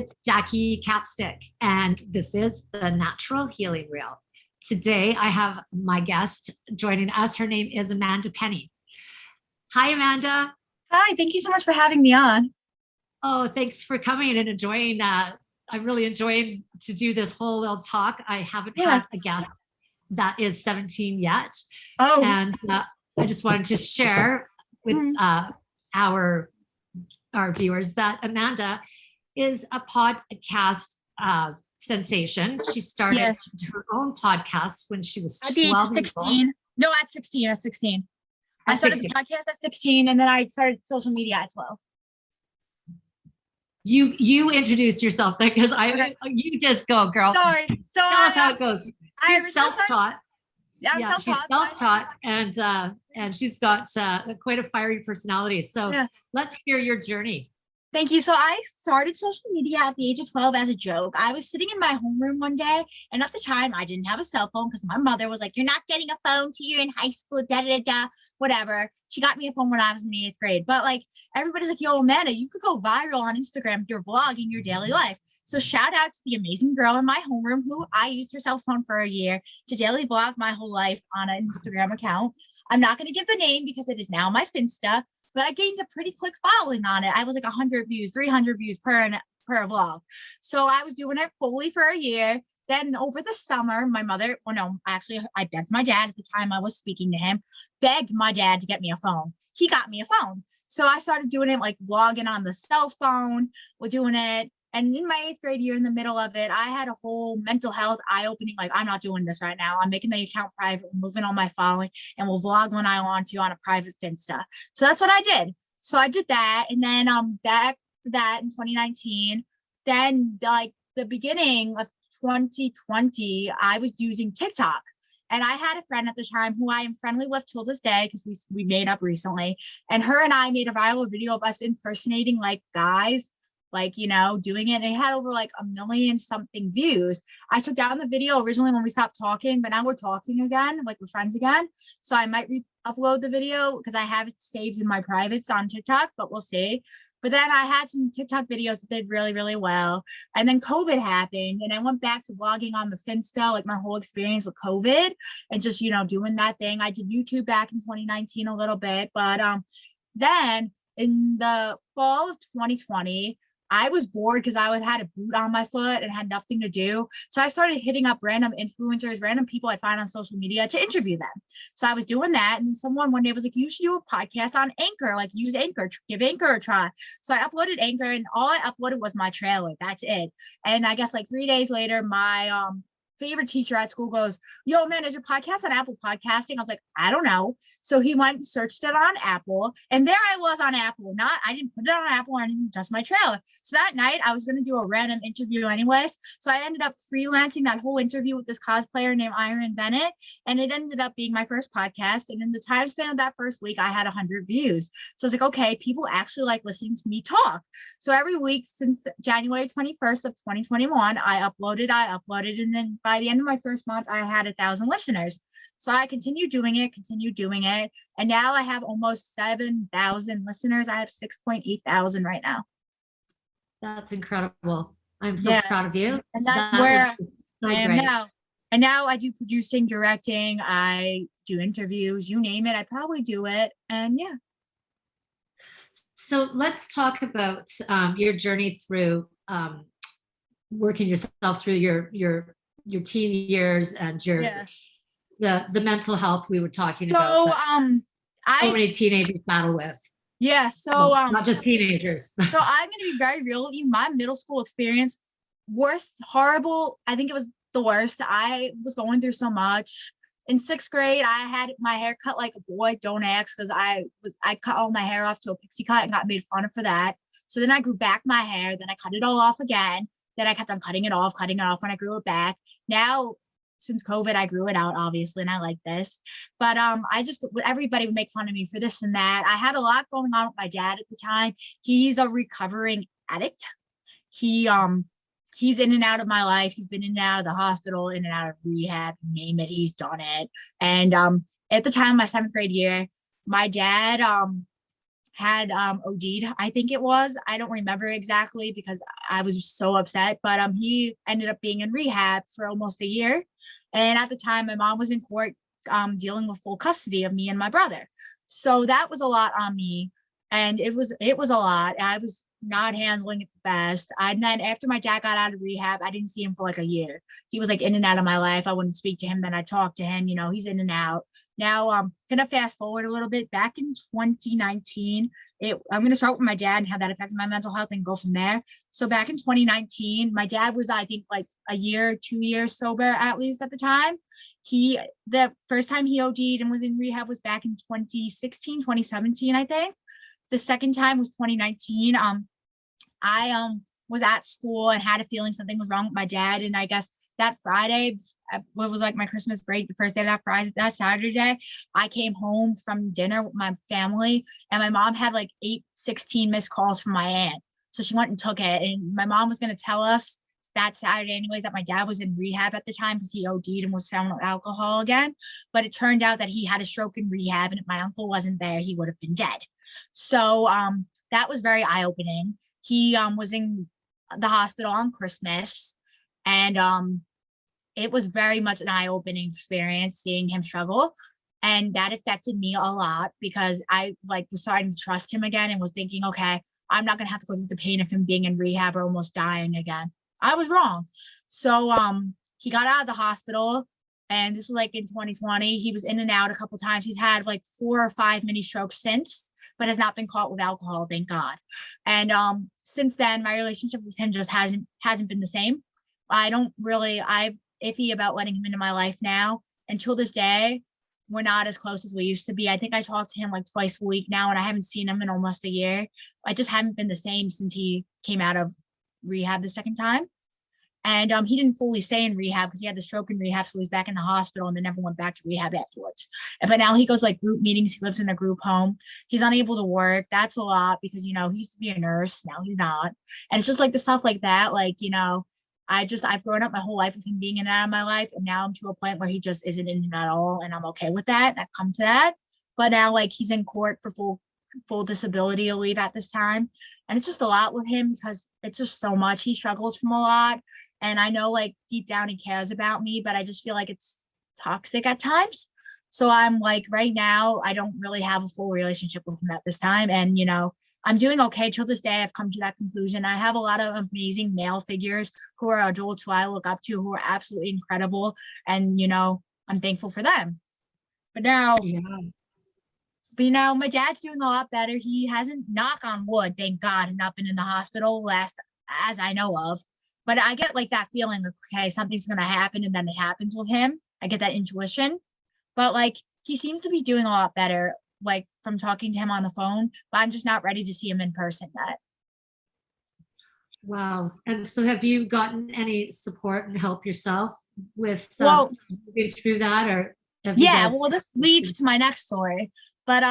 it's Jackie Capstick, and this is the Natural Healing Reel. Today, I have my guest joining us. Her name is Amanda Penny. Hi, Amanda. Hi, thank you so much for having me on. Oh, thanks for coming and enjoying. I'm really enjoying to do this whole little talk. I haven't had a guest that is 17 yet. Oh, And I just wanted to share with our viewers that Amanda is a podcast sensation. She started her own podcast when she was 12 at the age of 16. No, at 16. At 16. I started the podcast at 16, and then I started social media at 12. You introduced yourself because you just go, girl. Sorry. So tell us how it goes. She's self-taught. Yeah, I'm self-taught. She's self-taught, and she's got quite a fiery personality. So let's hear your journey. Thank you. So I started social media at the age of 12 as a joke. I was sitting in my homeroom one day, and at the time I didn't have a cell phone because my mother was like, "You're not getting a phone till you're in high school, whatever." She got me a phone when I was in the 8th grade. But like everybody's like, "Yo, Amanda, you could go viral on Instagram with your vlogging your daily life." So shout out to the amazing girl in my homeroom who I used her cell phone for a year to daily vlog my whole life on an Instagram account. I'm not going to give the name because it is now my Finsta, but I gained a pretty quick following on it. I was like 100 views, 300 views per vlog. So I was doing it fully for a year. Then over the summer, my mother, I begged my dad at the time I was speaking to him, begged my dad to get me a phone. He got me a phone. So I started doing it like vlogging on the cell phone, we're doing it. And in my 8th grade year, in the middle of it, I had a whole mental health eye-opening, like, I'm not doing this right now. I'm making the account private, moving all my following, and we'll vlog when I want to on a private Finsta. So that's what I did. So I did that. And then back to that in 2019, then like the beginning of 2020, I was using TikTok. And I had a friend at the time who I am friendly with till this day because we made up recently. And her and I made a viral video of us impersonating like guys, like, doing it. And it had over like 1 million something views. I took down the video originally when we stopped talking, but now we're talking again, like we're friends again. So I might upload the video because I have it saved in my privates on TikTok, but we'll see. But then I had some TikTok videos that did really, really well. And then COVID happened and I went back to vlogging on the Finsta, like my whole experience with COVID and just, doing that thing. I did YouTube back in 2019 a little bit, but then in the fall of 2020, I was bored because I had a boot on my foot and had nothing to do. So I started hitting up random influencers, random people I find on social media to interview them. So I was doing that. And someone one day was like, "You should do a podcast on Anchor, like use Anchor, give Anchor a try." So I uploaded Anchor and all I uploaded was my trailer. That's it. And I guess like 3 days later, my favorite teacher at school goes, "Yo, man, is your podcast on Apple Podcasting?" I was like, "I don't know." So he went and searched it on Apple, and there I was on Apple. I didn't put it on Apple or anything, just my trailer. So that night I was going to do a random interview anyways. So I ended up freelancing that whole interview with this cosplayer named Iron Bennett, and it ended up being my first podcast. And in the time span of that first week, I had 100 views. So I was like, okay, people actually like listening to me talk. So every week since January 21st of 2021, I uploaded, and then by the end of my first month, I had 1,000 listeners. So I continued doing it. And now I have almost 7,000 listeners. I have 6.8 thousand right now. That's incredible. I'm so proud of you. And that's where I am now. And now I do producing, directing, I do interviews, you name it, I probably do it. And yeah. So let's talk about your journey through working yourself through your teen years and the mental health we were talking about. So many teenagers battle with. Yeah. So not just teenagers. So I'm gonna be very real with you. My middle school experience, horrible. I think it was the worst. I was going through so much. In 6th grade, I had my hair cut like a boy. Don't ask, because I cut all my hair off to a pixie cut and got made fun of for that. So then I grew back my hair. Then I cut it all off again. Then I kept on cutting it off when I grew it back. Now, since COVID, I grew it out, obviously, and I like this. But everybody would make fun of me for this and that. I had a lot going on with my dad at the time. He's a recovering addict. He's in and out of my life. He's been in and out of the hospital, in and out of rehab, you name it, he's done it. And at the time of my 7th grade year, my dad had OD'd, I think it was. I don't remember exactly because I was just so upset, but he ended up being in rehab for almost a year. And at the time, my mom was in court dealing with full custody of me and my brother. So that was a lot on me. And it was a lot. I was not handling it the best. And then after my dad got out of rehab, I didn't see him for like a year. He was like in and out of my life. I wouldn't speak to him, then I talked to him, he's in and out. Now gonna fast forward a little bit. Back in 2019, I'm gonna start with my dad and how that affected my mental health and go from there. So back in 2019, my dad was, I think, like a year, 2 years sober at least at the time. The first time he OD'd and was in rehab was back in 2016, 2017, I think. The second time was 2019. I was at school and had a feeling something was wrong with my dad. And I guess that Friday, what was like my Christmas break, the first day of that Saturday, I came home from dinner with my family, and my mom had like 16 missed calls from my aunt. So she went and took it. And my mom was going to tell us that Saturday anyways that my dad was in rehab at the time because he OD'd and was found with alcohol again. But it turned out that he had a stroke in rehab, and if my uncle wasn't there, he would have been dead. So that was very eye-opening. He was in the hospital on Christmas, and it was very much an eye-opening experience seeing him struggle. And that affected me a lot because I like was starting to trust him again and was thinking, okay, I'm not gonna have to go through the pain of him being in rehab or almost dying again. I was wrong. So he got out of the hospital, and this was like in 2020. He was in and out a couple times. He's had like 4 or 5 mini strokes since, but has not been caught with alcohol, thank God. And since then, my relationship with him just hasn't been the same. I'm iffy about letting him into my life now. Until this day, we're not as close as we used to be. I think I talk to him like twice a week now, and I haven't seen him in almost a year. I just haven't been the same since he came out of rehab the second time. And he didn't fully stay in rehab because he had the stroke in rehab, so he was back in the hospital and then never went back to rehab afterwards. But now he goes like group meetings. He lives in a group home. He's unable to work. That's a lot because, he used to be a nurse. Now he's not. And it's just like the stuff like that. Like, I've grown up my whole life with him being in and out of my life. And now I'm to a point where he just isn't in and out at all. And I'm okay with that. I've come to that. But now like he's in court for full disability leave at this time. And it's just a lot with him because it's just so much. He struggles from a lot. And I know like deep down he cares about me, but I just feel like it's toxic at times. So I'm like, right now, I don't really have a full relationship with him at this time. And, I'm doing okay till this day. I've come to that conclusion. I have a lot of amazing male figures who are adults who I look up to, who are absolutely incredible. And, I'm thankful for them. But now, my dad's doing a lot better. He hasn't, knock on wood, thank God, has not been in the hospital last as I know of. But I get like that feeling like, okay, something's going to happen, and then it happens with him. I get that intuition. But like, he seems to be doing a lot better, like from talking to him on the phone, but I'm just not ready to see him in person yet. Wow. And so have you gotten any support and help yourself with moving through that, or this leads to my next story. But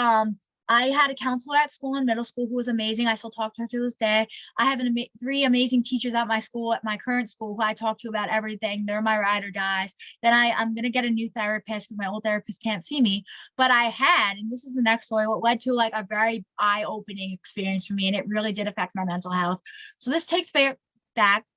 I had a counselor at school in middle school who was amazing. I still talk to her to this day. I have 3 amazing teachers at my school, at my current school, who I talk to about everything. They're my ride or dies. Then I'm going to get a new therapist because my old therapist can't see me. But and this is the next story, what led to like a very eye-opening experience for me. And it really did affect my mental health. So this takes back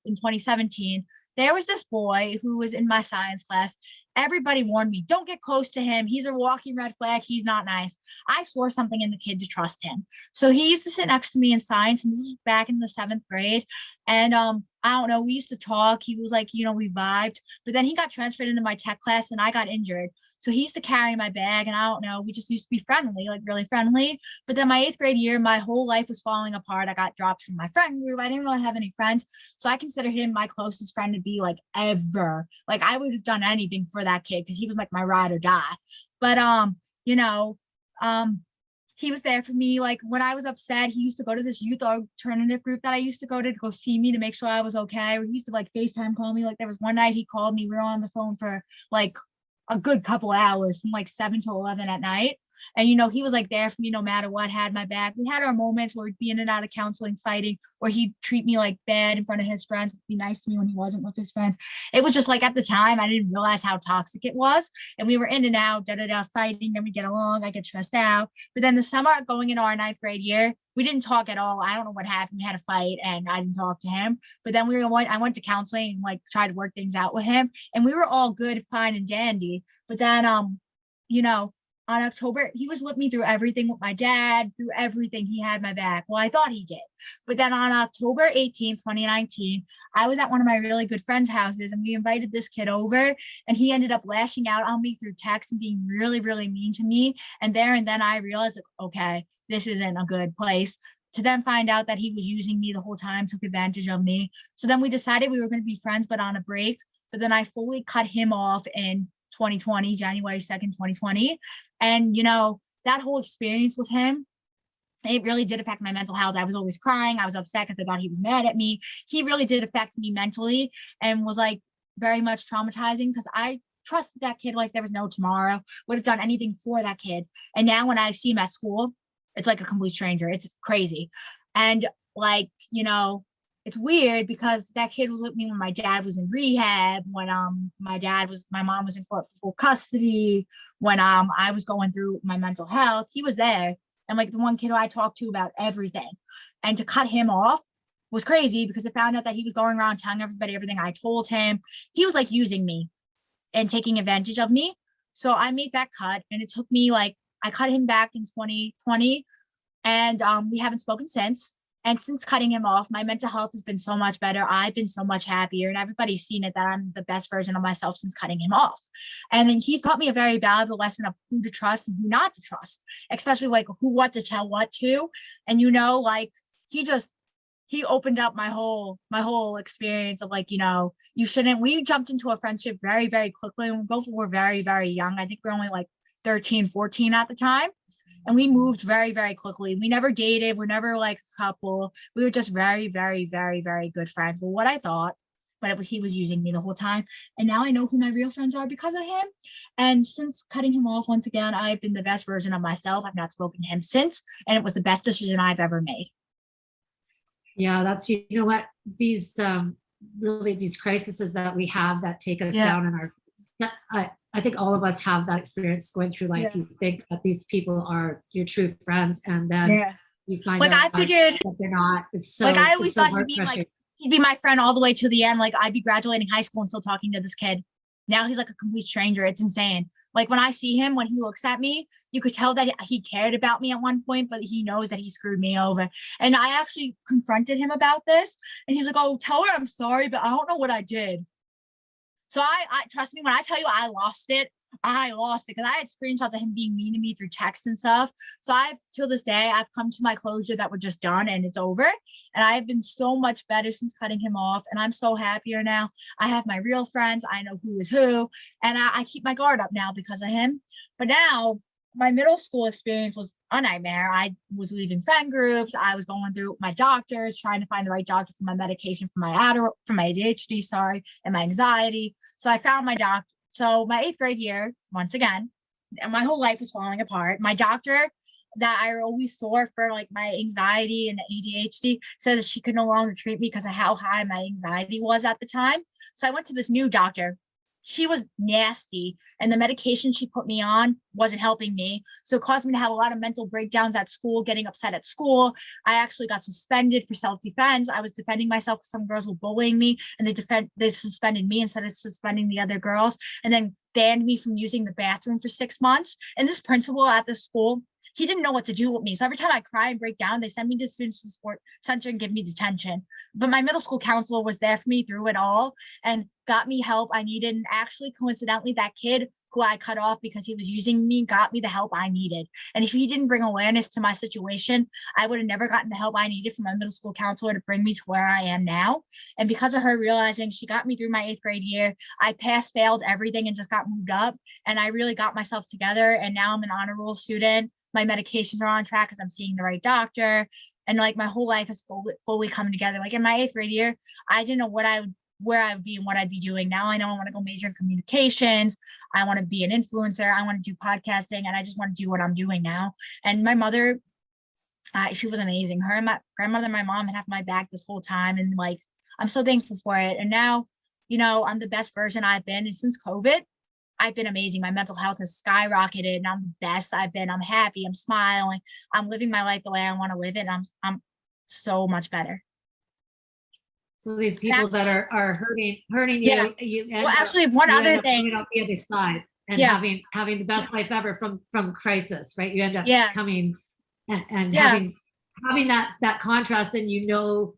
in 2017. There was this boy who was in my science class. Everybody warned me, don't get close to him. He's a walking red flag. He's not nice. I saw something in the kid to trust him. So he used to sit next to me in science, and this was back in the 7th grade. And I don't know, we used to talk. He was like, we vibed. But then he got transferred into my tech class, and I got injured. So he used to carry my bag, and I don't know, we just used to be friendly, like really friendly. But then my 8th grade year, my whole life was falling apart. I got dropped from my friend group. I didn't really have any friends. So I consider him my closest friend to be like ever. Like I would have done anything for that kid because he was like my ride or die. But he was there for me. Like when I was upset, he used to go to this youth alternative group that I used to go see me to make sure I was okay. Or he used to like FaceTime call me. Like there was one night he called me. We were on the phone for like a good couple hours from like 7 to 11 at night. And, he was like there for me no matter what, had my back. We had our moments where we'd be in and out of counseling, fighting, or he'd treat me like bad in front of his friends, be nice to me when he wasn't with his friends. It was just like at the time, I didn't realize how toxic it was. And we were in and out, fighting, then we get along, I get stressed out. But then the summer going into our 9th grade year, we didn't talk at all. I don't know what happened. We had a fight and I didn't talk to him. But then I went to counseling and like tried to work things out with him. And we were all good, fine, and dandy. But then, on October, he was with me through everything with my dad, through everything. He had my back. Well, I thought he did. But then on October 18th, 2019, I was at one of my really good friends' houses and we invited this kid over and he ended up lashing out on me through text and being really, really mean to me. And then I realized, like, okay, this isn't a good place. To then find out that he was using me the whole time, took advantage of me. So then we decided we were going to be friends, but on a break. But then I fully cut him off in 2020, January 2nd, 2020. And, that whole experience with him, it really did affect my mental health. I was always crying. I was upset because I thought he was mad at me. He really did affect me mentally and was like very much traumatizing because I trusted that kid like there was no tomorrow, would have done anything for that kid. And now when I see him at school, it's like a complete stranger. It's crazy. And like, it's weird because that kid was with me when my dad was in rehab, when my mom was in court for full custody, when I was going through my mental health. He was there. And like the one kid who I talked to about everything. And to cut him off was crazy because I found out that he was going around telling everybody everything I told him. He was like using me and taking advantage of me. So I made that cut and it took me I cut him back in 2020 and we haven't spoken since. And since cutting him off, my mental health has been so much better. I've been so much happier and everybody's seen it that I'm the best version of myself since cutting him off. And then he's taught me a very valuable lesson of who to trust and who not to trust, especially like what to tell what to. And, he opened up my whole experience of we jumped into a friendship very, very quickly. And we both were very, very young. I think we were only 13, 14 at the time. And we moved very, very quickly. We never dated. We're never like a couple. We were just very, very, very, very good friends. Well, what I thought, but he was using me the whole time. And now I know who my real friends are because of him. And since cutting him off, once again, I've been the best version of myself. I've not spoken to him since. And it was the best decision I've ever made. Yeah, that's, what, these crises that we have that take us down in our, I think all of us have that experience going through life. You think that these people are your true friends, and then you find out I figured that they're not. It's so I always thought he'd be my friend all the way to the end. Like I'd be graduating high school and still talking to this kid. Now he's like a complete stranger. It's insane. Like when I see him, when he looks at me, you could tell that he cared about me at one point, but he knows that he screwed me over. And I actually confronted him about this, and he's like, "Oh, tell her I'm sorry, but I don't know what I did." So I trust me when I tell you I lost it because I had screenshots of him being mean to me through text and stuff. So till this day, I've come to my closure that we're just done and it's over. And I've been so much better since cutting him off. And I'm so happier now. I have my real friends. I know who is who. And I keep my guard up now because of him. But now my middle school experience was a nightmare. I was leaving friend groups. I was going through my doctors, trying to find the right doctor for my medication for my ADHD, and my anxiety. So I found my doctor. So my 8th grade year, once again, and my whole life was falling apart. My doctor that I always saw for my anxiety and ADHD said that she could no longer treat me because of how high my anxiety was at the time. So I went to this new doctor. She was nasty, and the medication she put me on wasn't helping me. So it caused me to have a lot of mental breakdowns at school, getting upset at school. I actually got suspended for self-defense. I was defending myself because some girls were bullying me, and they suspended me instead of suspending the other girls, and then banned me from using the bathroom for 6 months. And this principal at this school, he didn't know what to do with me. So every time I cry and break down, they send me to student support center and give me detention. But my middle school counselor was there for me through it all and got me help I needed. And actually, coincidentally, that kid who I cut off because he was using me got me the help I needed. And if he didn't bring awareness to my situation, I would have never gotten the help I needed from my middle school counselor to bring me to where I am now. And because of her realizing, she got me through my 8th grade year. I failed everything and just got moved up. And I really got myself together. And now I'm an honor roll student. My medications are on track because I'm seeing the right doctor. And my whole life has fully come together. In my 8th grade year, I didn't know what I would where I'd be and what I'd be doing. Now I know I want to go major in communications. I want to be an influencer. I want to do podcasting, and I just want to do what I'm doing now. And my mother, she was amazing. Her and my grandmother and my mom had my back this whole time. And like, I'm so thankful for it. And now, you know, I'm the best version I've been. And since COVID, I've been amazing. My mental health has skyrocketed, and I'm the best I've been. I'm happy. I'm smiling. I'm living my life the way I want to live it. And I'm so much better. So these people that are hurting Yeah. you Well, actually, one other thing. coming out the other side and Yeah. having the best life ever from crisis, right? You end up Yeah. coming and Yeah. having that contrast, and you know,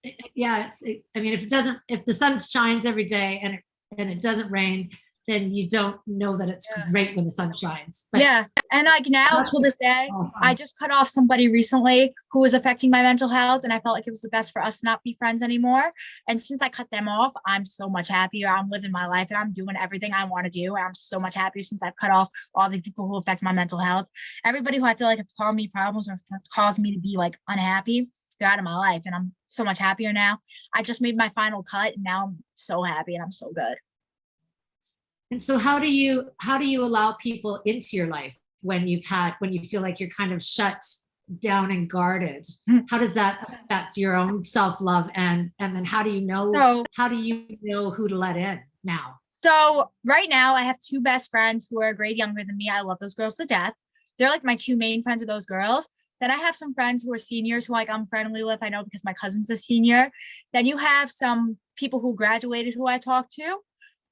I mean, if the sun shines every day and it doesn't rain, then you don't know that it's great when the sun shines. But yeah. And like now to this day, I just cut off somebody recently who was affecting my mental health, and I felt like it was the best for us to not be friends anymore. And since I cut them off, I'm so much happier. I'm living my life and I'm doing everything I want to do. And I'm so much happier since I've cut off all the people who affect my mental health. Everybody who I feel like has caused me problems or has caused me to be like unhappy, they're out of my life. And I'm so much happier now. I just made my final cut, and now I'm so happy and I'm so good. And so how do you allow people into your life when you feel like you're kind of shut down and guarded? How does that affect your own self-love, and then how do you know who to let in now? So right now I have two best friends who are a grade younger than me. I love those girls to death. They're like my two main friends, of those girls. Then I have some friends who are seniors who like I'm friendly with. I know because my cousin's a senior. Then you have some people who graduated who I talk to.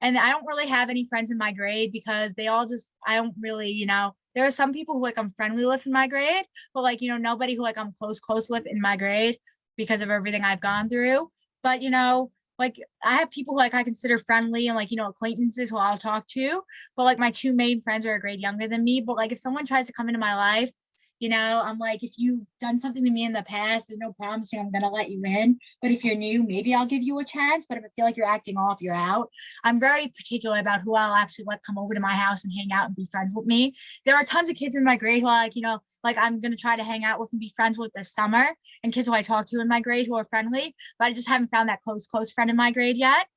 And I don't really have any friends in my grade because they all just, I don't really, you know, there are some people who like I'm friendly with in my grade, but like, you know, nobody who like I'm close with in my grade because of everything I've gone through. But, you know, like I have people who like I consider friendly and like, you know, acquaintances who I'll talk to, but like my two main friends are a grade younger than me. But like if someone tries to come into my life, you know, I'm like, if you've done something to me in the past, there's no promising I'm going to let you in. But if you're new, maybe I'll give you a chance. But if I feel like you're acting off, you're out. I'm very particular about who I'll actually let come over to my house and hang out and be friends with me. There are tons of kids in my grade who are like, you know, like I'm going to try to hang out with and be friends with this summer, and kids who I talk to in my grade who are friendly, but I just haven't found that close friend in my grade yet.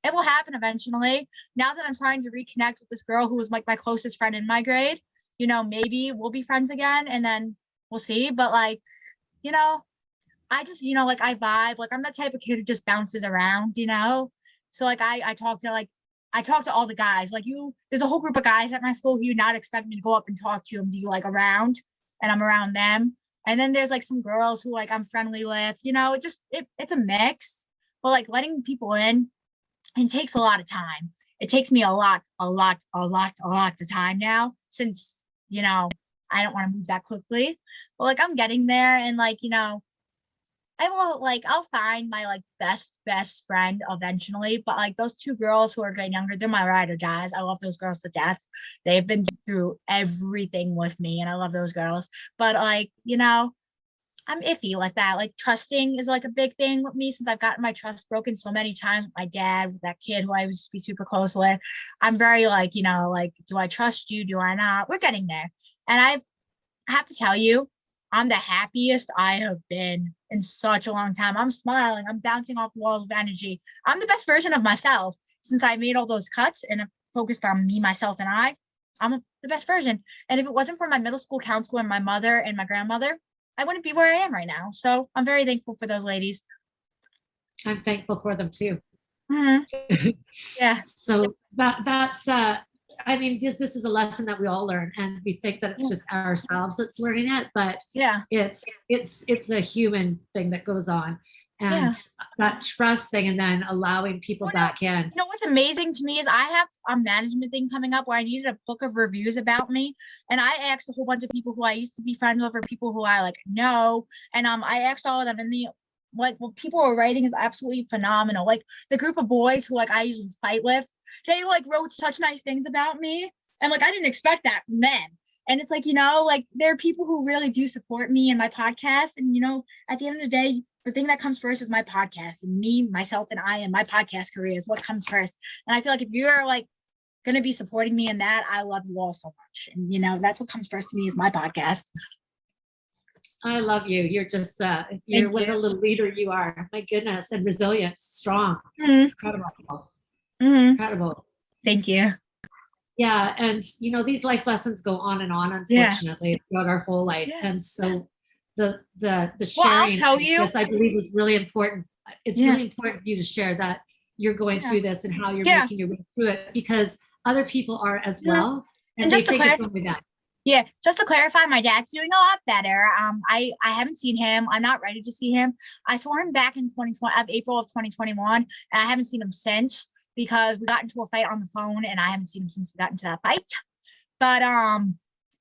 It will happen eventually. Now that I'm trying to reconnect with this girl who was like my closest friend in my grade, you know, maybe we'll be friends again, and then we'll see. But like, you know, I just, you know, like I vibe, like I'm the type of kid who just bounces around, you know? So like I talk to all the guys. Like there's a whole group of guys at my school who you not expect me to go up and talk to and be like around, and I'm around them. And then there's like some girls who like I'm friendly with, you know, it's a mix. But like letting people in, it takes a lot of time. It takes me a lot of time now, since, you know, I don't want to move that quickly. But like I'm getting there, and like, you know, I'll find my like best friend eventually. But like those two girls who are getting younger, they're my ride or dies. I love those girls to death. They've been through everything with me, and I love those girls. But like, you know, I'm iffy with that. Like trusting is like a big thing with me, since I've gotten my trust broken so many times with my dad, with that kid who I used to be super close with. I'm very like, you know, like, do I trust you? Do I not? We're getting there. And I have to tell you, I'm the happiest I have been in such a long time. I'm smiling. I'm bouncing off walls of energy. I'm the best version of myself since I made all those cuts and focused on me, myself, and I'm the best version. And if it wasn't for my middle school counselor, my mother and my grandmother, I wouldn't be where I am right now. So I'm very thankful for those ladies. I'm thankful for them too. Mm-hmm. Yeah. So that's I mean, this is a lesson that we all learn, and we think that it's just ourselves that's learning it, but yeah, it's a human thing that goes on, and that trust thing, and then allowing people back in. You know what's amazing to me is I have a management thing coming up where I needed a book of reviews about me, and I asked a whole bunch of people who I used to be friends with, or people who I like know, and I asked all of them, and what people are writing is absolutely phenomenal. Like the group of boys who like I usually fight with, they like wrote such nice things about me, and like I didn't expect that from them. And it's like, you know, like there are people who really do support me and my podcast, and you know, at the end of the day, the thing that comes first is my podcast, and me, myself, and I, and my podcast career is what comes first. And I feel like if you're like going to be supporting me in that, I love you all so much. And you know, that's what comes first to me is my podcast. I love you. You're just, you're what a little leader you are. My goodness. And resilient, strong, incredible, incredible. Thank you. Yeah. And, these life lessons go on and on, unfortunately, throughout our whole life. And so the sharing, I'll tell you, this, I believe, is really important. It's really important for you to share that you're going through this and how you're making your way through it, because other people are as well. And just they think it's only that. Yeah, just to clarify, my dad's doing a lot better. I haven't seen him. I'm not ready to see him. I saw him back in April of 2021, and I haven't seen him since, because we got into a fight on the phone, and I haven't seen him since we got into that fight. But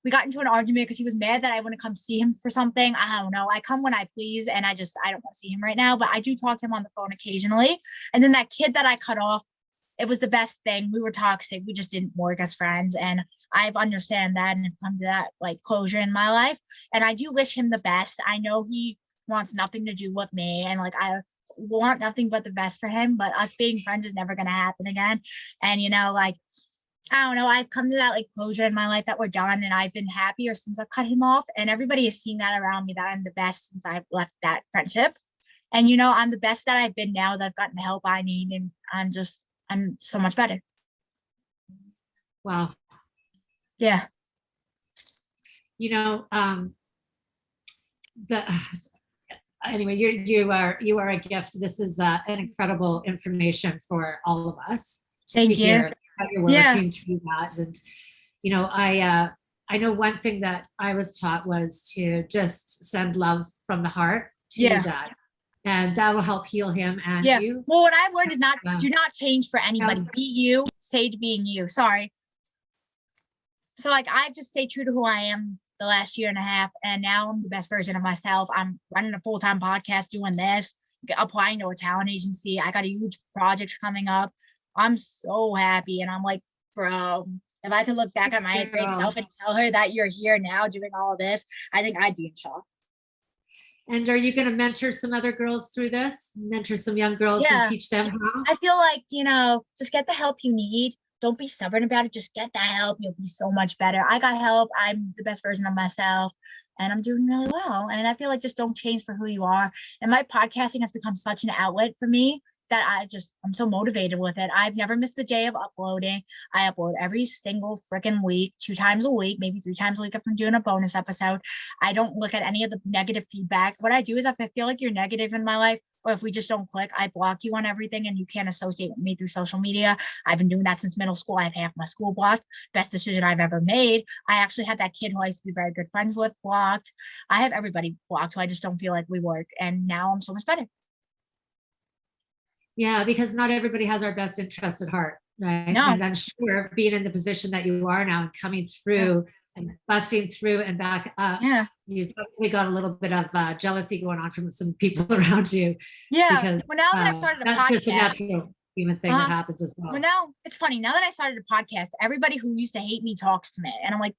we got into an argument because he was mad that I wouldn't come see him for something. I don't know. I come when I please, and I don't want to see him right now. But I do talk to him on the phone occasionally. And then that kid that I cut off, it was the best thing. We were toxic. We just didn't work as friends. And I understand that and have come to that like closure in my life. And I do wish him the best. I know he wants nothing to do with me. And like, I want nothing but the best for him, but us being friends is never going to happen again. And, like, I don't know, I've come to that like closure in my life that we're done. And I've been happier since I've cut him off. And everybody has seen that around me, that I'm the best since I've left that friendship. And, I'm the best that I've been now that I've gotten the help I need. And I'm so much better. Wow. Yeah. Anyway, you are a gift. This is an incredible information for all of us. Thank you. How you're working through that. And, I know one thing that I was taught was to just send love from the heart to your dad. And that will help heal him and you. Well, what I've learned is do not change for anybody. Be you, say to being you. Sorry. So like, I've just stayed true to who I am the last year and a half. And now I'm the best version of myself. I'm running a full-time podcast, doing this, applying to a talent agency. I got a huge project coming up. I'm so happy. And I'm like, bro, if I could look back at my great self and tell her that you're here now doing all of this, I think I'd be in shock. And are you going to mentor some other girls through this? Mentor some young girls and teach them how? I feel like, just get the help you need. Don't be stubborn about it. Just get that help. You'll be so much better. I got help. I'm the best version of myself, and I'm doing really well. And I feel like just don't change for who you are. And my podcasting has become such an outlet for me that I'm so motivated with it. I've never missed a day of uploading. I upload every single freaking week, 2 times a week, maybe 3 times a week if I'm doing a bonus episode. I don't look at any of the negative feedback. What I do is if I feel like you're negative in my life, or if we just don't click, I block you on everything and you can't associate with me through social media. I've been doing that since middle school. I have half my school blocked. Best decision I've ever made. I actually had that kid who I used to be very good friends with blocked. I have everybody blocked, so I just don't feel like we work. And now I'm so much better. Yeah, because not everybody has our best interest at heart, right? No. And I'm sure being in the position that you are now and coming through and busting through and back up, you've probably got a little bit of jealousy going on from some people around you. Yeah, because, well, now that I've started a podcast, just a natural human thing that happens as well. Well, now it's funny. Now that I started a podcast, everybody who used to hate me talks to me, and I'm like,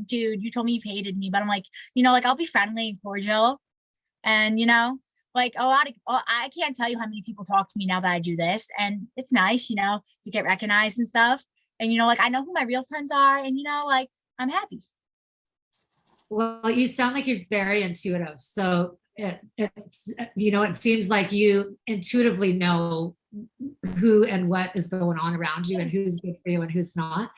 dude, you told me you've hated me, but I'm like, I'll be friendly and cordial, and like I can't tell you how many people talk to me now that I do this, and it's nice, to get recognized and stuff. And, like, I know who my real friends are, and, like, I'm happy. Well, you sound like you're very intuitive. So it seems like you intuitively know who and what is going on around you and who's good for you and who's not.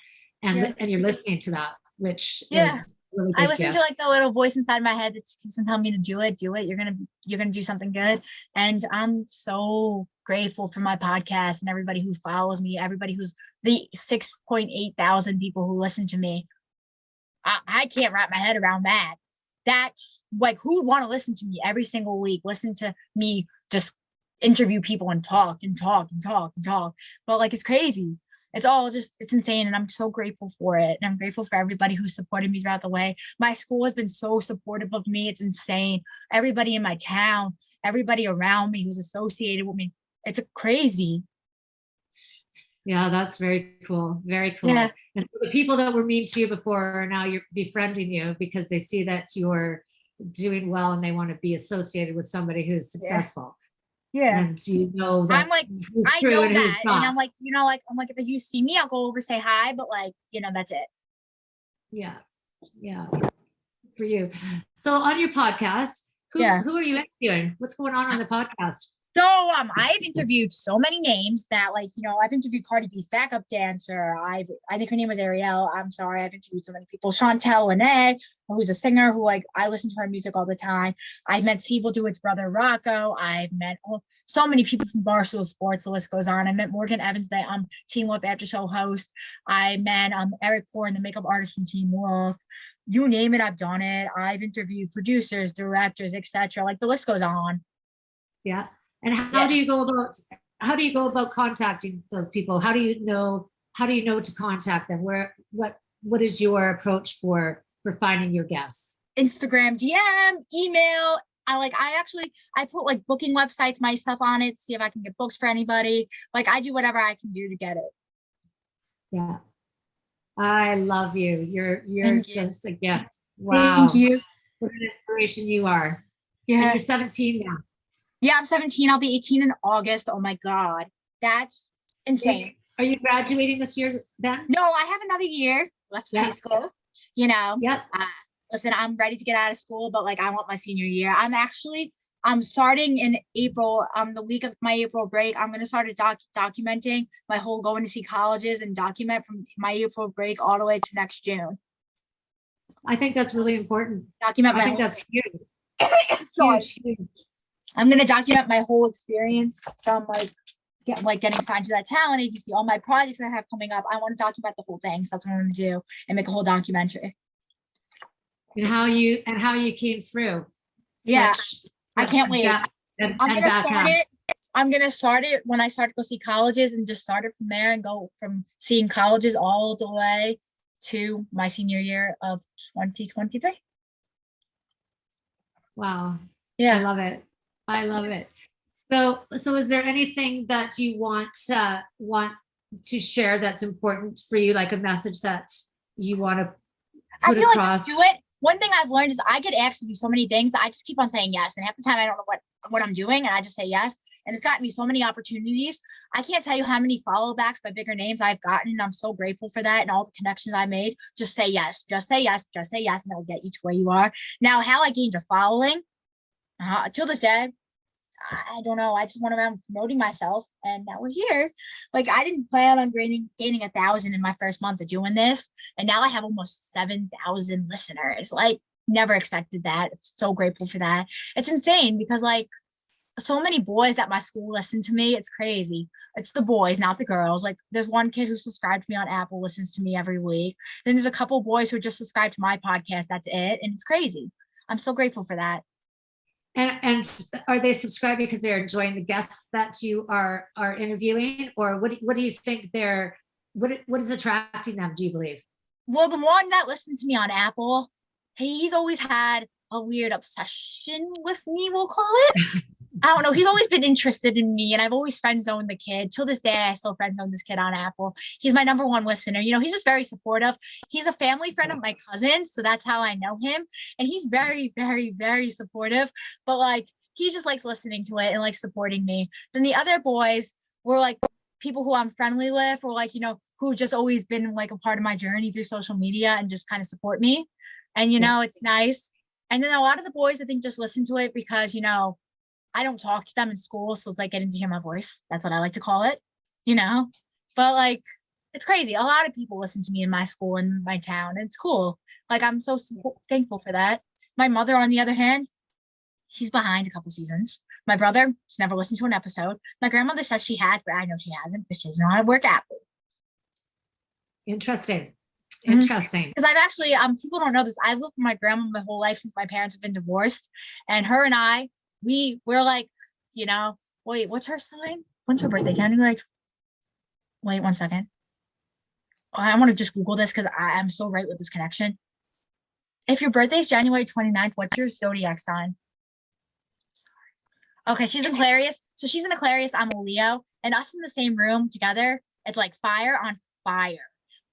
And you're listening to that, which is really I listen to like the little voice inside my head that keeps on telling me to do it. You're gonna do something good. And I'm so grateful for my podcast and everybody who follows me, everybody who's the 6.8 thousand people who listen to me. I can't wrap my head around that. That's like, who would want to listen to me every single week? Listen to me just interview people and talk and talk and talk and talk. But like, it's crazy. It's insane. And I'm so grateful for it. And I'm grateful for everybody who supported me throughout the way. My school has been so supportive of me. It's insane. Everybody in my town, everybody around me who's associated with me. It's crazy. Yeah, that's very cool. Very cool. Yeah. And the people that were mean to you before are now you're befriending you because they see that you're doing well and they want to be associated with somebody who's successful. Yeah. And you know that I'm like, I know that. And I'm like, if you see me, I'll go over, say hi, but like, that's it. Yeah. Yeah. for you. So on your podcast, who are you interviewing? What's going on the podcast? So I've interviewed so many names that, like, I've interviewed Cardi B's backup dancer. I think her name was Ariel. I'm sorry, I've interviewed so many people. Chantel Lene, who's a singer who, like, I listen to her music all the time. I've met Steve Dewitt's brother Rocco. I've met so many people from Barstool Sports. The list goes on. I met Morgan Evans, the Teen Wolf after show host. I met Eric Horn, the makeup artist from Teen Wolf. You name it, I've done it. I've interviewed producers, directors, etc. Like, the list goes on. Yeah. And how do you go about contacting those people? How do you know to contact them? What is your approach for finding your guests? Instagram DM, email. I put like booking websites myself on it, see if I can get booked for anybody. Like, I do whatever I can do to get it. Yeah. I love you. You're just a gift. Wow. Thank you. What an inspiration you are. Yeah. And you're 17 now. Yeah, I'm 17. I'll be 18 in August. Oh my God. That's insane. Are you graduating this year then? No, I have another year left of high school. Yep. Listen, I'm ready to get out of school, but like, I want my senior year. I'm starting in April. The week of my April break, I'm going to start documenting my whole going to see colleges and document from my April break all the way to next June. I think that's really important. I think that's huge. Huge. I'm going to document my whole experience from getting signed to that talent agency, all my projects I have coming up. I want to document the whole thing. So that's what I'm going to do and make a whole documentary. And how you came through. Yeah. I can't wait. I'm going to start it when I start to go see colleges and just start it from there and go from seeing colleges all the way to my senior year of 2023. Wow. Yeah. I love it. So is there anything that you want to share that's important for you, like a message that you want to put across? Like, just do it. One thing I've learned is I get asked to do so many things that I just keep on saying yes. And half the time I don't know what I'm doing, and I just say yes. And it's gotten me so many opportunities. I can't tell you how many follow backs by bigger names I've gotten. And I'm so grateful for that and all the connections I made. Just say yes, just say yes, just say yes, and it'll get you to where you are. Now, how I gained a following, till this day, I don't know. I just went around promoting myself, and now we're here. Like, I didn't plan on gaining 1,000 in my first month of doing this, and now I have almost 7,000 listeners. Like, never expected that. So grateful for that. It's insane because, like, so many boys at my school listen to me. It's crazy. It's the boys, not the girls. Like, there's one kid who subscribed to me on Apple, listens to me every week. Then there's a couple boys who just subscribe to my podcast. That's it, and it's crazy. I'm so grateful for that. And are they subscribing because they're enjoying the guests that you are interviewing, or what do you think what is attracting them, do you believe? Well, the one that listened to me on Apple, he's always had a weird obsession with me, we'll call it. I don't know. He's always been interested in me, and I've always friend zoned the kid. Till this day, I still friend zone this kid on Apple. He's my number one listener. He's just very supportive. He's a family friend of my cousin, so that's how I know him. And he's very, very, very supportive. But like, he just likes listening to it and like supporting me. Then the other boys were like people who I'm friendly with, or like, who just always been like a part of my journey through social media and just kind of support me. And it's nice. And then a lot of the boys, I think, just listen to it because I don't talk to them in school, so it's like getting to hear my voice. That's what I like to call it, But like, it's crazy. A lot of people listen to me in my school and my town. And it's cool. Like, I'm so thankful for that. My mother, on the other hand, she's behind a couple seasons. My brother has never listened to an episode. My grandmother says she has, but I know she hasn't because she doesn't know how to work Apple. Interesting. Because I've actually, people don't know this. I've lived with my grandma my whole life since my parents have been divorced. And her and I, we're like, wait, what's her sign? When's her birthday? January? Wait 1 second. I want to just Google this because I'm so right with this connection. If your birthday is January 29th, what's your zodiac sign? Okay, she's an Aquarius. So she's an Aquarius, I'm a Leo. And us in the same room together, it's like fire on fire.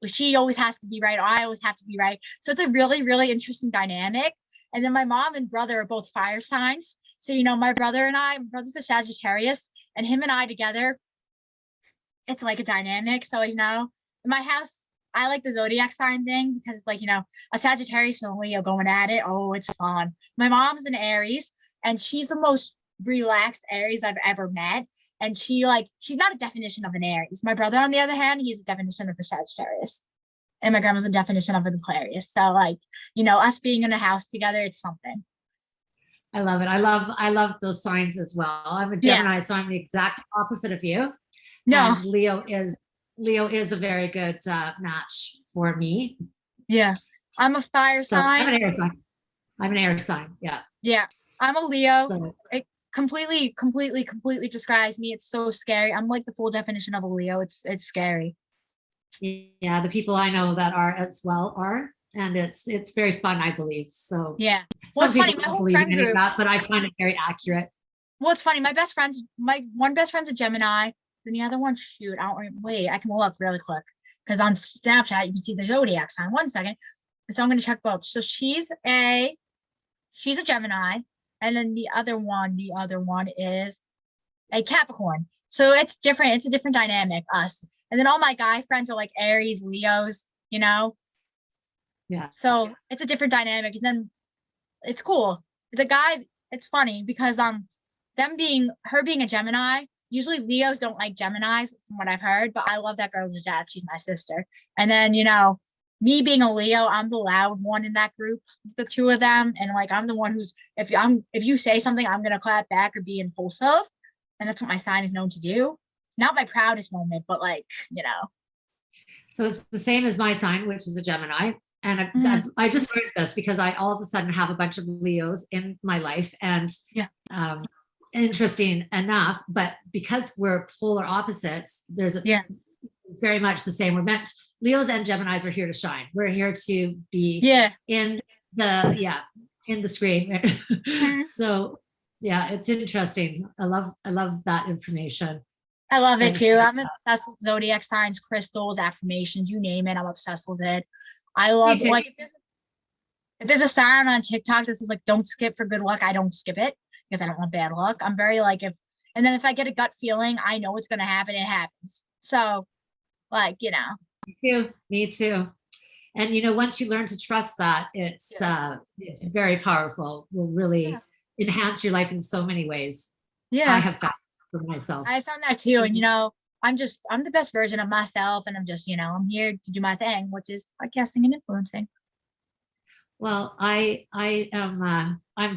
She always has to be right. I always have to be right. So it's a really, really interesting dynamic. And then my mom and brother are both fire signs. So, my brother's a Sagittarius, and him and I together, it's like a dynamic. So, in my house, I like the zodiac sign thing because it's like, a Sagittarius and a Leo going at it. Oh, it's fun. My mom's an Aries and she's the most relaxed Aries I've ever met. And she's not a definition of an Aries. My brother, on the other hand, he's a definition of a Sagittarius. And my grandma's a definition of an Aquarius. So us being in a house together, it's something. I love it. I love those signs as well. I'm a Gemini, so I'm the exact opposite of you. No. And Leo is a very good match for me. Yeah. I'm a fire sign. I'm an air sign. I'm an air sign. Yeah. Yeah. I'm a Leo. So, it completely describes me. It's so scary. I'm like the full definition of a Leo. It's scary. Yeah, the people I know that are as well are, and it's very fun, I believe. So yeah. Well, it's funny. My whole friend group, that, but I find it very accurate. Well, it's funny. My one best friend's a Gemini. Then the other one, shoot, I can look really quick because on Snapchat you can see the zodiac sign. 1 second. So I'm going to check both. So she's a Gemini, and then the other one is a Capricorn. So it's different. It's a different dynamic, us. And then all my guy friends are like Aries, Leos, Yeah. So it's a different dynamic. And then it's cool. It's funny because her being a Gemini, usually Leos don't like Geminis from what I've heard, but I love that girl to death. She's my sister. And then, me being a Leo, I'm the loud one in that group, the two of them. And I'm the one who's, if you say something, I'm going to clap back or be impulsive. And that's what my sign is known to do. Not my proudest moment, but So it's the same as my sign, which is a Gemini. And I just learned this because I all of a sudden have a bunch of Leos in my life. And interesting enough, but because we're polar opposites, there's very much the same. Leos and Geminis are here to shine. We're here to be in the screen. So it's interesting. I love that information. I love it too. I'm obsessed with zodiac signs, crystals, affirmations, you name it. I'm obsessed with it. I love if there's a sign on TikTok that says don't skip for good luck, I don't skip it because I don't want bad luck. I'm very and then if I get a gut feeling, I know it's gonna happen, it happens. So Me too. And once you learn to trust that, it's very powerful. Will really enhance your life in so many ways. Yeah. I have found for myself. I found that too. And I'm the best version of myself, and I'm just, I'm here to do my thing, which is podcasting and influencing. Well, I'm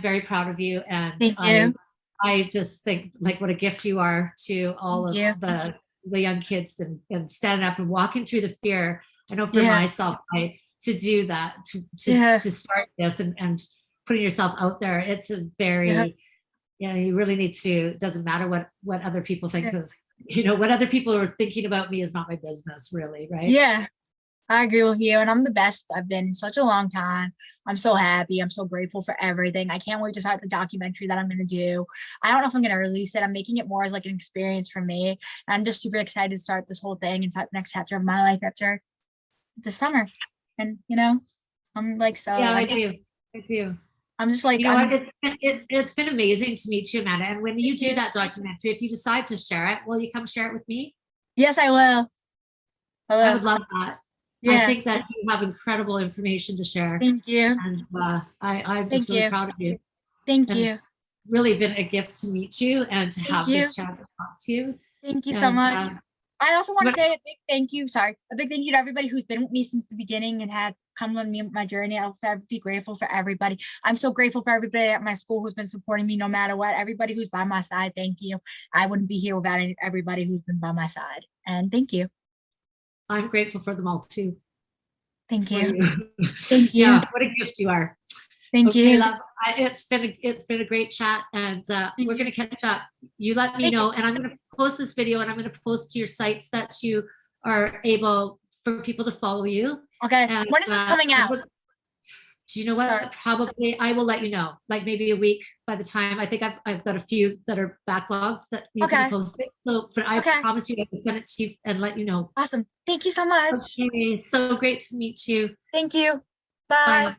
very proud of you, and thank you. I just think what a gift you are to all of the young kids and standing up and walking through the fear. I know for myself, to do that, to start this and putting yourself out there, it's a very, you really need to, doesn't matter what other people think of, what other people are thinking about me is not my business really. Right. Yeah, I agree with you. And I'm the best I've been in such a long time. I'm so happy. I'm so grateful for everything. I can't wait to start the documentary that I'm going to do. I don't know if I'm going to release it. I'm making it more as an experience for me. And I'm just super excited to start this whole thing and start the next chapter of my life after the summer. And, I'm so. Yeah, I do. I'm just it's been amazing to meet you, Amanda. And when you do that documentary, if you decide to share it, will you come share it with me? Yes, I will. I would love that. Yeah. I think that you have incredible information to share. Thank you. And I'm just really proud of you. Thank you. It's really been a gift to meet you and to have this chat to talk to you. Thank you so much. I also want to say a big thank you to everybody who's been with me since the beginning and had come with me on my journey. I'll be grateful for everybody. I'm so grateful for everybody at my school who's been supporting me no matter what. Everybody who's by my side, thank you. I wouldn't be here without everybody who's been by my side. And thank you. I'm grateful for them all too. Thank you. Thank you. Yeah, what a gift you are. Thank you. Love. It's been a great chat, and we're going to catch up. You let me know, and I'm going to post this video, and I'm going to post to your sites that you are able for people to follow you. Okay. And, when is this coming out? Do you know what? Sorry. Probably I will let you know, maybe a week by the time. I think I've got a few that are backlogged that need to be posted. So, but I promise you I will send it to you and let you know. Awesome. Thank you so much. Okay. So great to meet you. Thank you. Bye.